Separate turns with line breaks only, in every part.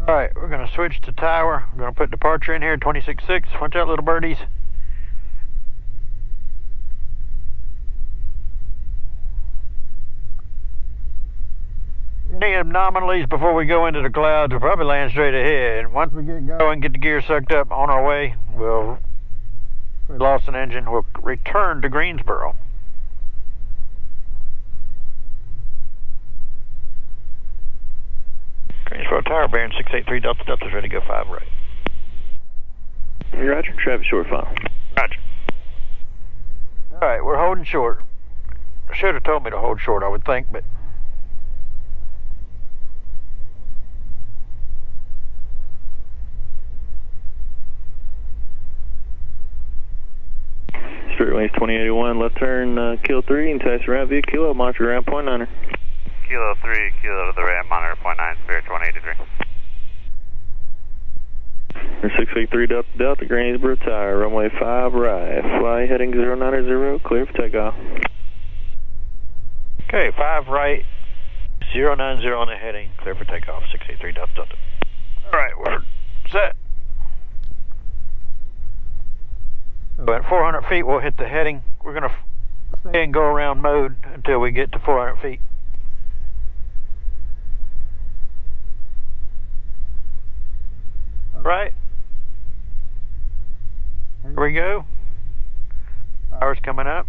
Alright, we're going to switch to tower. We're going to put departure in here, 26.6. Watch out, little birdies. Any anomalies before we go into the clouds, we'll probably land straight ahead. Once we get going, get the gear sucked up on our way, we lost an engine, we'll return to Greensboro. Greensboro Tower, Baron 683 Delta, Delta's ready to go 5 right.
Roger, traffic short file.
Roger. Alright, we're holding short. Should have told me to hold short, I would think, but...
Straight lanes 2081, left turn, Kilo 3, entice around via Kilo, monitor ground point 9er.
Kilo 3, Kilo to the right, monitor point 9, Spirit 183.
683 Delta Delta, Greensboro Tower, runway 5 right, fly heading 090, clear for takeoff.
Okay, 5 right, 090 on the heading, clear for takeoff, 683 Delta Delta. Alright, we're set. So at 400 feet, we'll hit the heading. We're going to stay in go-around mode until we get to 400 feet. Right. Here we go. Power's coming up.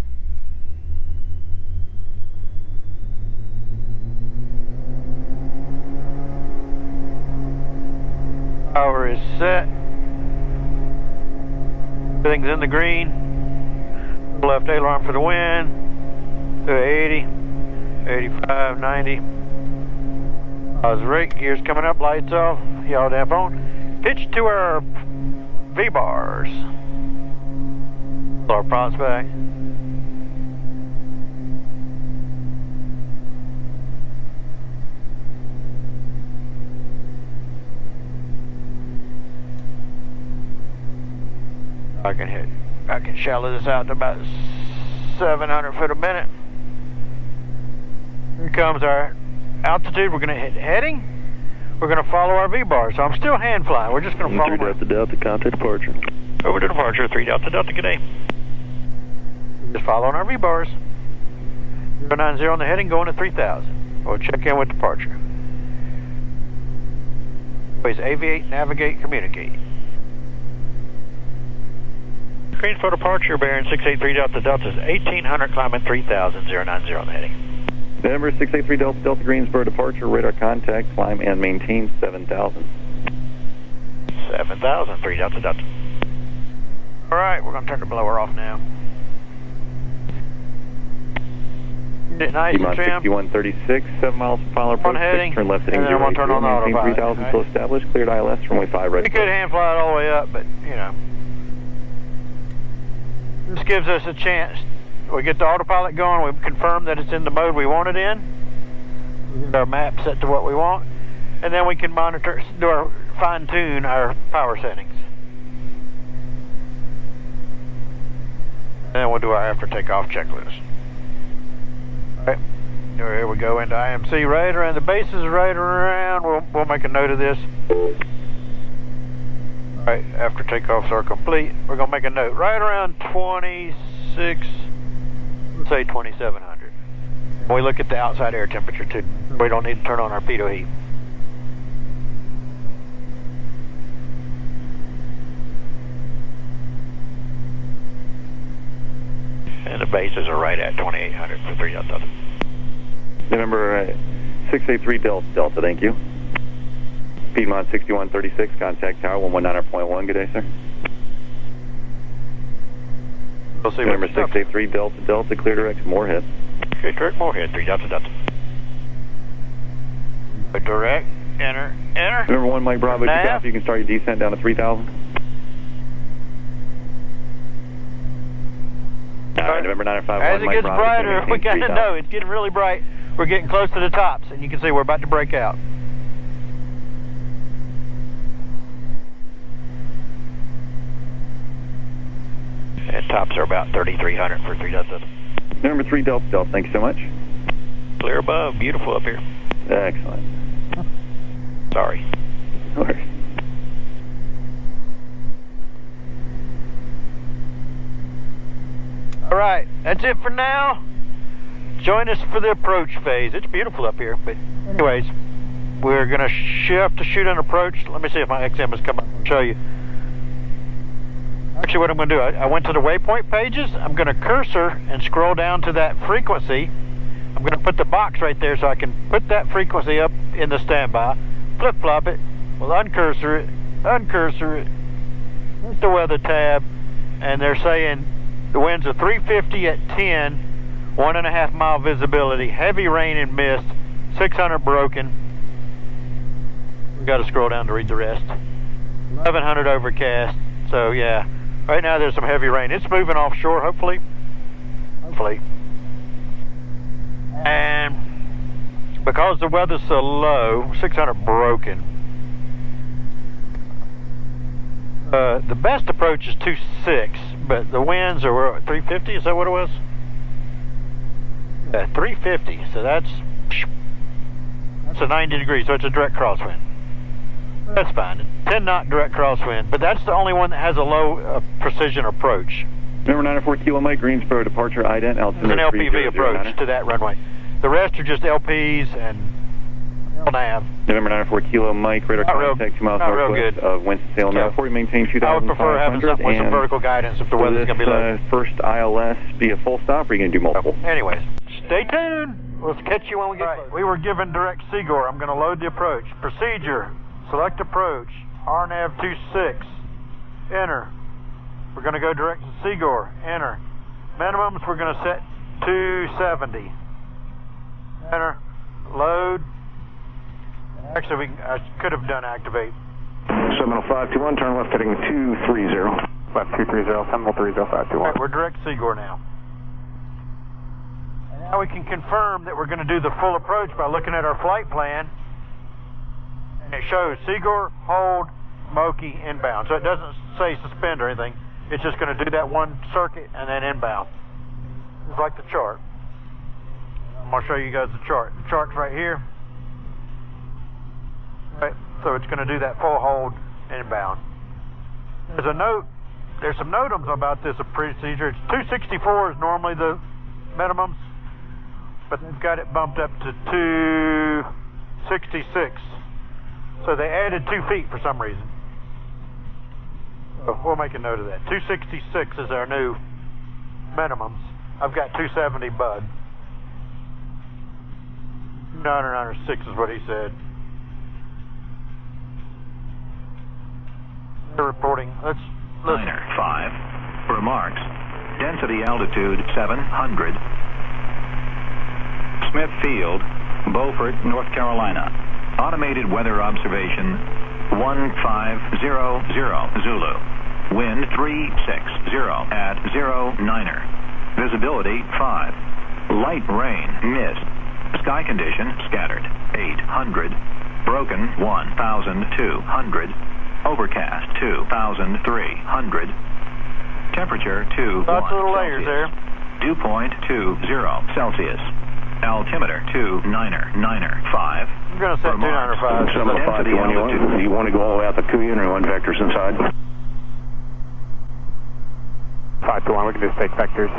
Power is set. Everything's in the green. Left aileron for the wind. To 80, 85, 90. Pause rate, gears coming up, lights off, yaw damp on. Pitch to our V-bars. Pull our props back. I can shallow this out to about 700 foot a minute. Here comes our altitude. We're going to hit heading. We're going to follow our V-bar. So I'm still hand flying. We're just going to follow
3 Delta Delta, contact departure.
Over to departure, 3 Delta Delta, good day. Just following our V-bars. 090 on the heading, going to 3000. We'll check in with departure. Ways aviate, navigate, communicate. Greensboro departure, Baron 683 Delta Delta is 1800, climbing 3000, 090 on the heading.
Denver 683 Delta Delta, Greensboro departure, radar contact, climb and maintain 7000.
7000, 3 Delta Delta. Alright, we're going to turn the blower off now. Get it nice and trim.
6136, 7 miles per mile approach,
heading,
turn left heading 080, maintain 3000,
right.
still established, cleared ILS, runway 5 ready.
We could hand fly it all the way up, but, you know. This gives us a chance. We get the autopilot going, we confirm that it's in the mode we want it in. We get our map set to what we want. And then we can monitor, fine-tune our power settings. And then we'll do our after takeoff checklist. Alright, here we go into IMC right around, the base is right around, we'll make a note of this. Alright, after takeoffs are complete, we're going to make a note. Right around 26, let's say 2700. We look at the outside air temperature too. We don't need to turn on our pitot heat. And the bases are right at 2800 for 3 Delta.
November 683 Delta Delta, thank you. Piedmont 6136, contact tower 119.1, good day, sir.
We'll see.
November 683 Delta Delta, clear direct Moorhead.
Okay, direct Moorhead, 3 Delta Delta. Direct, enter.
November 1 Mike Bravo, if you can start your descent down to 3000. Alright, November 951
As it gets brighter, we got to know it's getting really bright. We're getting close to the tops, and you can see we're about to break out. And tops are about 3300 for 3 Delta.
Number 3 Delta Delta, thank you so much.
Clear above, beautiful up here.
Excellent.
Sorry.
No worries.
that's it for now. Join us for the approach phase. It's beautiful up here, but anyways, we're gonna have to shoot an approach. Let me see if my XM has come up and show you. Actually, what I'm gonna do, I went to the waypoint pages. I'm gonna cursor and scroll down to that frequency. I'm gonna put the box right there so I can put that frequency up in the standby, flip-flop it, we'll uncursor it, hit the weather tab, and they're saying the winds are 350 at 10, 1.5 mile visibility, heavy rain and mist, 600 broken. We got to scroll down to read the rest. 1100 overcast. So yeah, right now there's some heavy rain. It's moving offshore, hopefully. And because the weather's so low, 600 broken. The best approach is 2.6, but the winds are 350. Is that what it was? Yeah, 350. So that's a 90 degrees. So it's a direct crosswind. That's fine. 10 knot direct crosswind, but that's the only one that has a low precision approach.
Number 94 Kilo Mike, Greensboro departure, ident, altitude.
It's an LPV approach to that runway. The rest are just LPs and LNAV.
November 94 Kilo Mike, radar contact 2 miles northwest of Winston-Salem Airport. Maintain 2,500.
I would prefer having something with some vertical guidance if the weather's going to be low.
First ILS be a full stop, or are you going to do multiple?
Anyways, stay tuned. We'll catch you when we get close. We were given direct Seagore. I'm going to load the approach. Procedure, select approach, RNAV 26, enter. We're going to go direct to Seagore, enter. Minimums we're going to set 270. Enter, load. Actually, I could have done activate.
70521, turn left heading 230.
Left 230, 730,
Right, we're direct Seagore now. And now we can confirm that we're going to do the full approach by looking at our flight plan. And it shows Seagore, hold, Moki, inbound. So it doesn't say suspend or anything. It's just going to do that one circuit and then inbound. It's like the chart. I'm going to show you guys the chart. The chart's right here. Right, so it's going to do that full hold inbound. There's some notams about this procedure. It's 264 is normally the minimums, but they've got it bumped up to 266. So they added 2 feet for some reason. So we'll make a note of that. 266 is our new minimums. I've got 270 bud. 906 is what he said. They're reporting. Let's listen.
5. Remarks. Density altitude 700. Smith Field, Beaufort, North Carolina. Automated weather observation 1500 Zulu. Wind 360 at 09er. Visibility 5. Light rain, mist. Sky condition scattered 800. Broken 1,200. Overcast 2,300. Temperature 21
Lots of little layers
Celsius.
there.
Dew point 20 Celsius. Altimeter 295.
I'm going to set 295.
705, do you want to go all the way out the Kuyan or you want vectors inside?
521, we can just take vectors.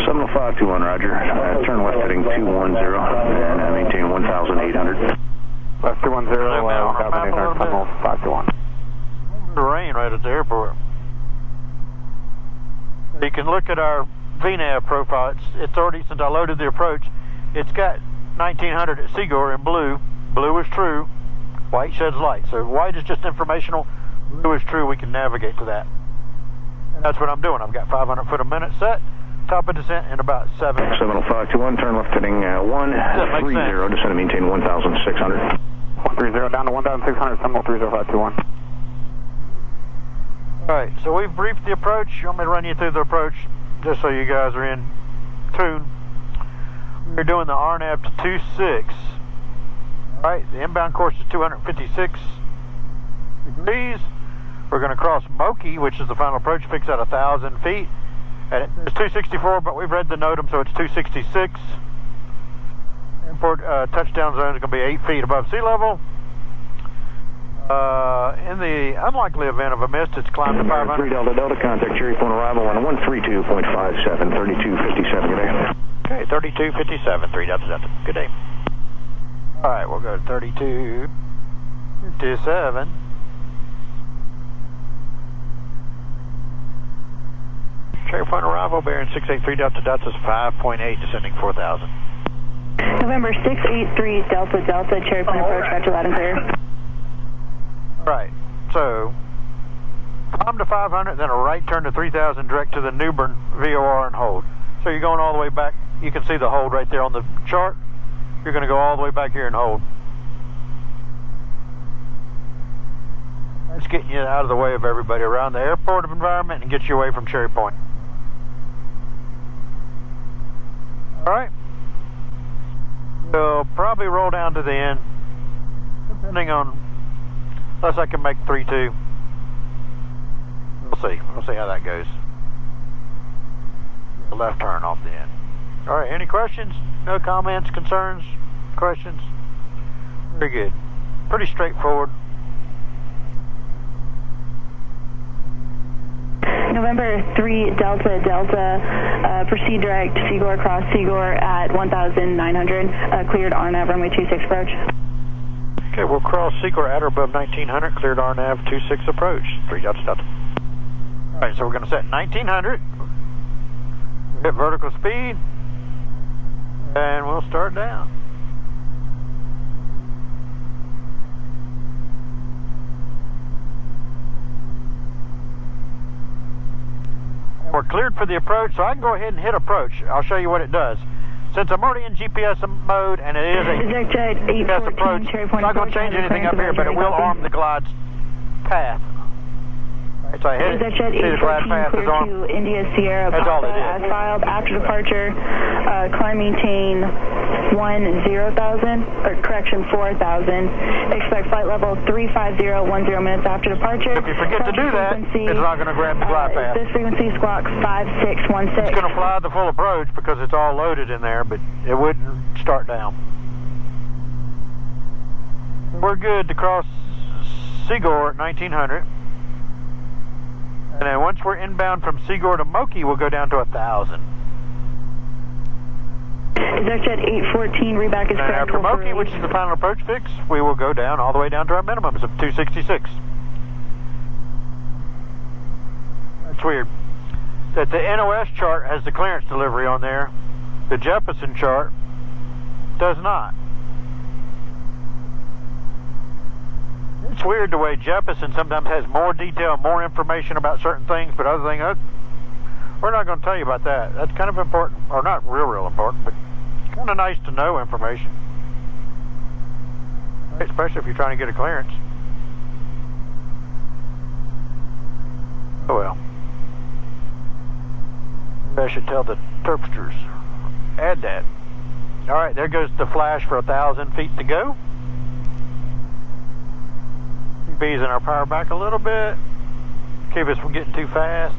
70521, roger. Turn left heading 210 and maintain 1,800.
Left 210, 1,800, tunnel 521.
The rain right at the airport. You can look at our VNAV profile. It's already, since I loaded the approach, it's got 1900 at Seagore in blue. Blue is true. White sheds light. So white is just informational. Blue is true. We can navigate to that. And that's what I'm doing. I've got 500 foot a minute set. Top of descent in about 7.
70521, turn left heading 130, descend and maintain 1,600.
130 down to 1,600, Seminole 30521.
Alright, so we've briefed the approach. You want me to run you through the approach just so you guys are in tune? We're doing the RNAV to 26. Alright, the inbound course is 256 degrees. We're going to cross Moki, which is the final approach, fix at 1,000 feet. And it's 264, but we've read the NOTAM, so it's 266. Airport touchdown zone is going to be 8 feet above sea level. In the unlikely event of a miss, it's climbed to 500.
3 Delta Delta, contact Cherry Point arrival on 132.57, 3257. Good day.
Okay, 3257, 3 Delta Delta. Good day. All right, we'll go to 3257. Cherry Point arrival, bearing 683 Delta Delta is 5.8, descending 4,000.
November 683 Delta Delta, Cherry Point approach, Roger, loud and clear.
All right, so climb to 500, then a right turn to 3000 direct to the Newbern VOR and hold. So you're going all the way back. You can see the hold right there on the chart. You're going to go all the way back here and hold. That's getting you out of the way of everybody around the airport environment and gets you away from Cherry Point. All right. We'll probably roll down to the end, depending on, unless I can make 3-2. We'll see. We'll see how that goes. A left turn off the end. All right, any questions? No comments, concerns, questions? Very good. Pretty straightforward.
November 3 Delta Delta, proceed direct Seaguar cross Seaguar at 1,900, cleared RNAV runway 26 approach.
Okay, we'll cross Seaguar at or above 1900, cleared RNAV 26 approach, 3 Delta Delta. All right, so we're going to set 1900, hit vertical speed, and we'll start down. We're cleared for the approach, so I can go ahead and hit approach. I'll show you what it does. Since I'm already in GPS mode and it is a GPS approach, I'm not going to change anything up here, but it will arm the glide's path. Right, so I hit it, see the glide path is on.
India Sierra
That's all it
as
is.
filed after departure, climb maintain 10,000, or correction 4,000. Expect flight level 350, 10 minutes after departure.
If you forget to do that, it's not going to grab the glide path.
This frequency squawk 5616.
It's going to fly the full approach because it's all loaded in there, but it wouldn't start down. We're good to cross Seaguar at 1900. And then once we're inbound from Seaguar to Moki, we'll go down to 1,000.
ExecJet 814, reback is
And after Moki, which is the final approach fix, we will go down all the way down to our minimums of 266. That's weird. That the NOS chart has the clearance delivery on there. The Jeppesen chart does not. It's weird the way Jeppesen sometimes has more detail, more information about certain things, but other things, we're not going to tell you about that. That's kind of important, or not real important, but kind of nice to know information. Especially if you're trying to get a clearance. Oh well. Maybe I should tell the interpreters. Add that. Alright, there goes the flash for 1,000 feet to go. Keep easing our power back a little bit. Keep us from getting too fast.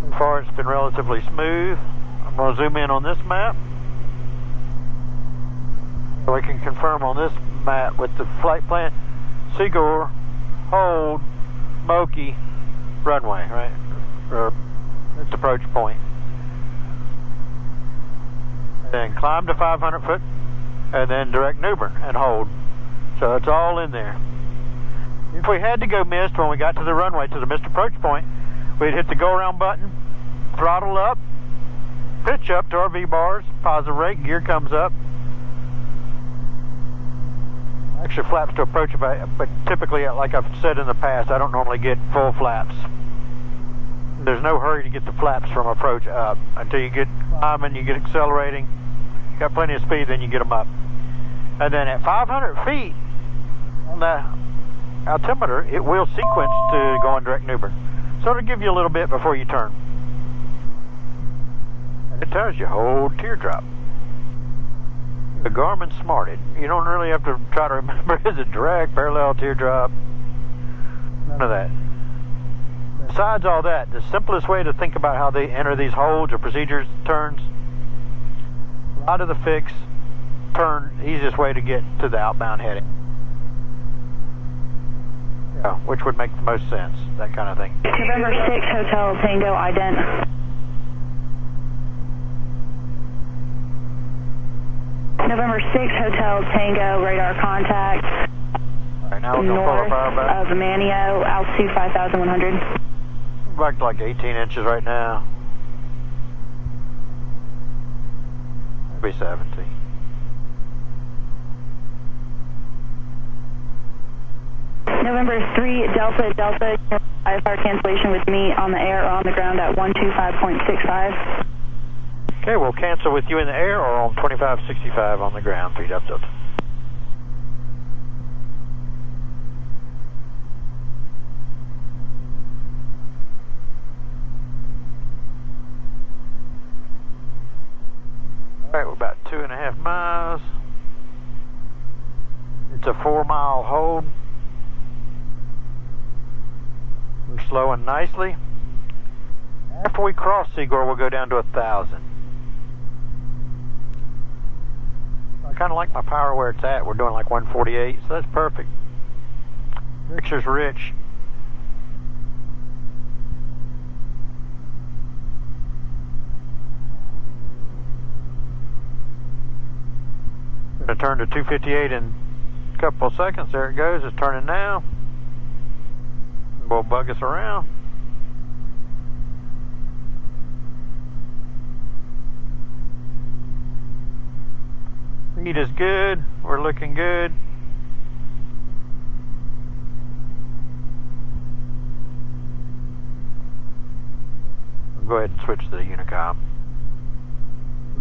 So far it's been relatively smooth. I'm going to zoom in on this map. So we can confirm on this map with the flight plan. Seaguar, hold, Moki, runway, right? It's approach point. And then climb to 500 foot, and then direct Newbern and hold. So it's all in there. If we had to go missed when we got to the runway, to the missed approach point, we'd hit the go around button, throttle up, pitch up to our V-bars, positive rate, gear comes up. Actually flaps to approach, but typically, like I've said in the past, I don't normally get full flaps. There's no hurry to get the flaps from approach up. Until you get climbing, you get accelerating, you got plenty of speed, then you get them up. And then at 500 feet on that altimeter, it will sequence to go on direct Newbern. So it'll give you a little bit before you turn. And it tells you, hold teardrop. The Garmin's smarted. You don't really have to try to remember, is it direct, parallel, teardrop? None of that. Besides all that, the simplest way to think about how they enter these holds or procedures, turns, out of the fix, turn, easiest way to get to the outbound heading. Yeah, which would make the most sense, that kind of thing.
November 6 Hotel Tango ident. November 6 Hotel Tango radar contact.
All right, now we're going to pull our power back.
Of Manio, altitude 5,100.
Back to like 18 inches right now. Maybe 17.
November 3 Delta Delta IFR cancellation with me on the air or on the ground at 125.65.
Okay, we'll cancel with you in the air or on 2565 on the ground, 3 Delta Delta. Alright, we're about 2.5 miles. It's a 4-mile hold. We're slowing nicely. After we cross Seagull, we'll go down to 1,000. I kind of like my power where it's at. We're doing like 148, so that's perfect. Mixture's rich. Gonna turn to 258 in a couple of seconds. There it goes. It's turning now. Will bug us around. Speed is good. We're looking good. I'll go ahead and switch to the Unicom.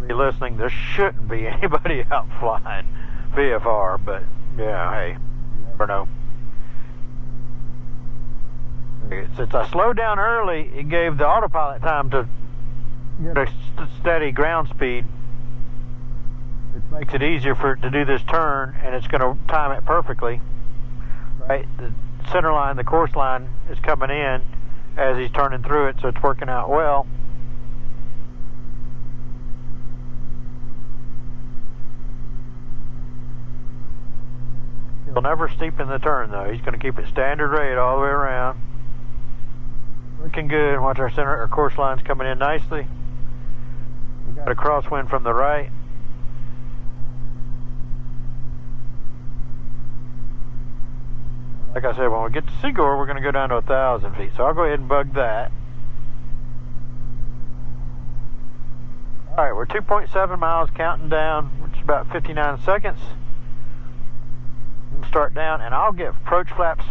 Be listening, there shouldn't be anybody out flying VFR, but yeah, hey, you never know. Since I slowed down early, it gave the autopilot time to get a steady ground speed. It makes it easier for it to do this turn, and it's going to time it perfectly. Right, the center line, the course line is coming in as he's turning through it, so it's working out well. He'll never steepen the turn though. He's going to keep it standard rate all the way around. Looking good. Watch our course lines coming in nicely. We got a crosswind from the right. Like I said, when we get to Seagull, we're going to go down to 1,000 feet. So I'll go ahead and bug that. All right, we're 2.7 miles counting down, which is about 59 seconds. We'll start down, and I'll get approach flaps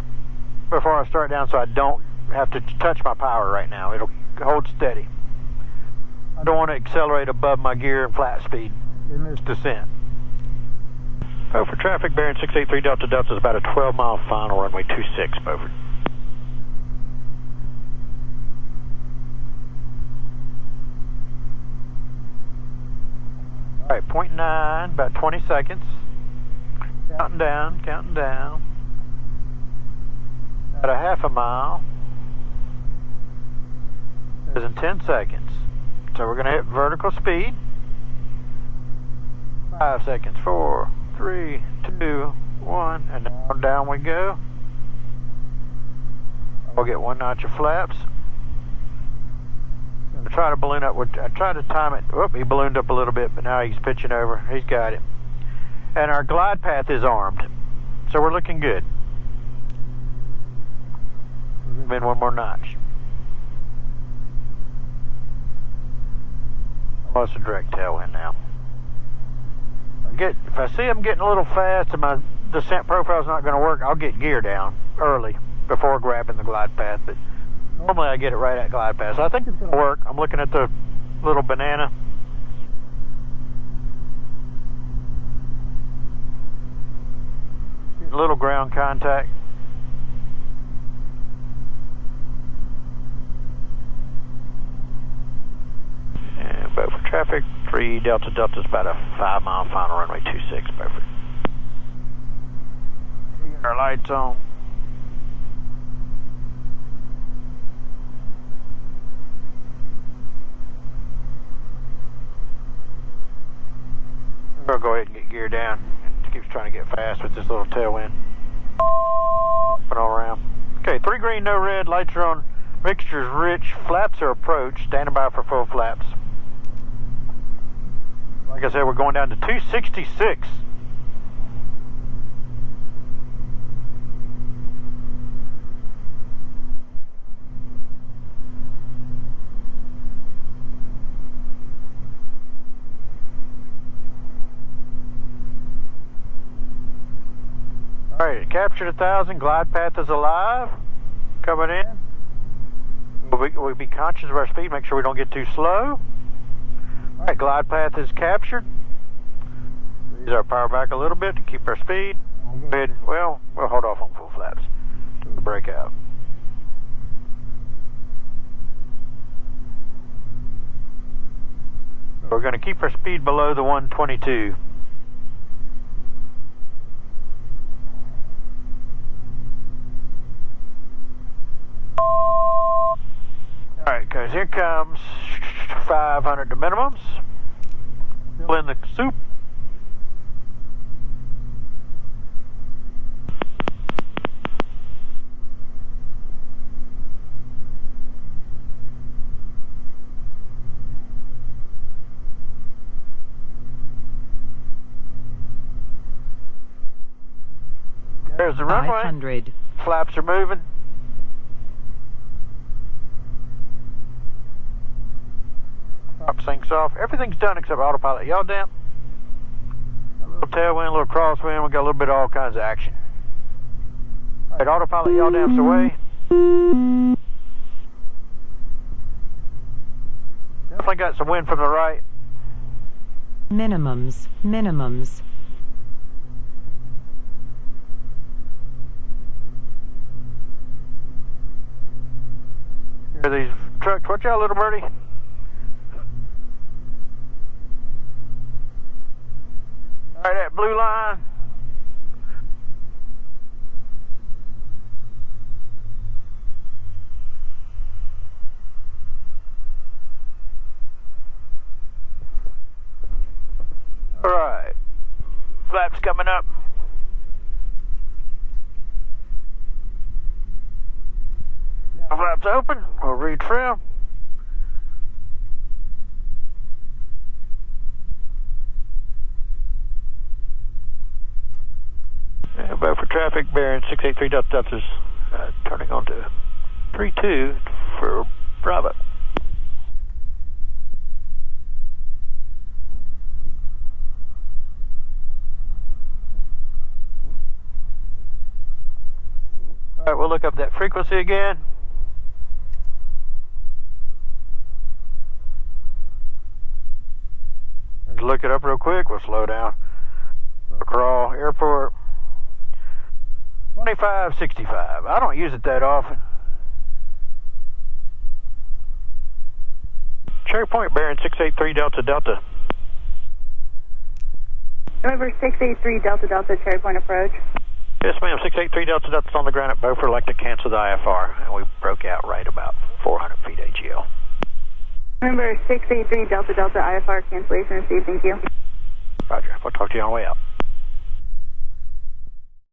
before I start down so I don't have to touch my power right now. It'll hold steady. I don't want to accelerate above my gear and flat speed in this descent. Beaufort traffic, bearing 683 Delta Delta is about a 12-mile final, runway 26, Beaufort. All right, 0.9, about 20 seconds. Counting down, counting down. About a half a mile. Is in 10 seconds. So we're going to hit vertical speed. 5 seconds, 4, 3, 2, 1, and now down we go. We'll get one notch of flaps. I'm going to try to balloon up. I tried to time it. Whoop, he ballooned up a little bit, but now he's pitching over. He's got it. And our glide path is armed. So we're looking good. Zoom in one more notch. Almost a direct tailwind now. If I see I'm getting a little fast and my descent profile is not going to work, I'll get gear down early before grabbing the glide path. But normally I get it right at glide path. So I think it's going to work. I'm looking at the little banana. Getting a little ground contact. And Beaufort traffic, 3 Delta Delta is about a 5-mile final, runway 26, Beaufort. Getting our lights on. I'm going to go ahead and get gear down. It keeps trying to get fast with this little tailwind. Jumping all around. Okay, 3 green, no red, lights are on, mixture's rich, flaps are approached, standing by for full flaps. Like I said, we're going down to 266. Alright, captured 1,000, glide path is alive, coming in. We'll be conscious of our speed, make sure we don't get too slow. Alright, glide path is captured. Use our power back a little bit to keep our speed. Go ahead, well, we'll hold off on full flaps. Break out. We're going to keep our speed below the 122. Alright, guys, here comes 500 to minimums. Fill in the soup. There's the runway.
500.
Flaps are moving. Top sinks off. Everything's done except autopilot yaw damp. A little tailwind, a little crosswind. We got a little bit of all kinds of action. All right, autopilot yaw damp's away. Definitely got some wind from the right.
Minimums. Minimums.
Here are these trucks. Watch out, little birdie. All right, that blue line. All right, flaps coming up. Now flaps open. We'll retrim. About for traffic, Baron 683 Delta's turning on to 32 for Bravo. All right, we'll look up that frequency again. Let's look it up real quick. We'll slow down. Crawl, airport. 2565. I don't use it that often. Cherry Point, Baron 683 Delta.
November 683 Delta, Cherry Point approach.
Yes, ma'am. 683 Delta's on the ground at Beaufort. I'd like to cancel the IFR, and we broke out right about 400 feet AGL.
November 683 Delta, IFR cancellation received. Thank you.
Roger. We'll talk to you on the way out.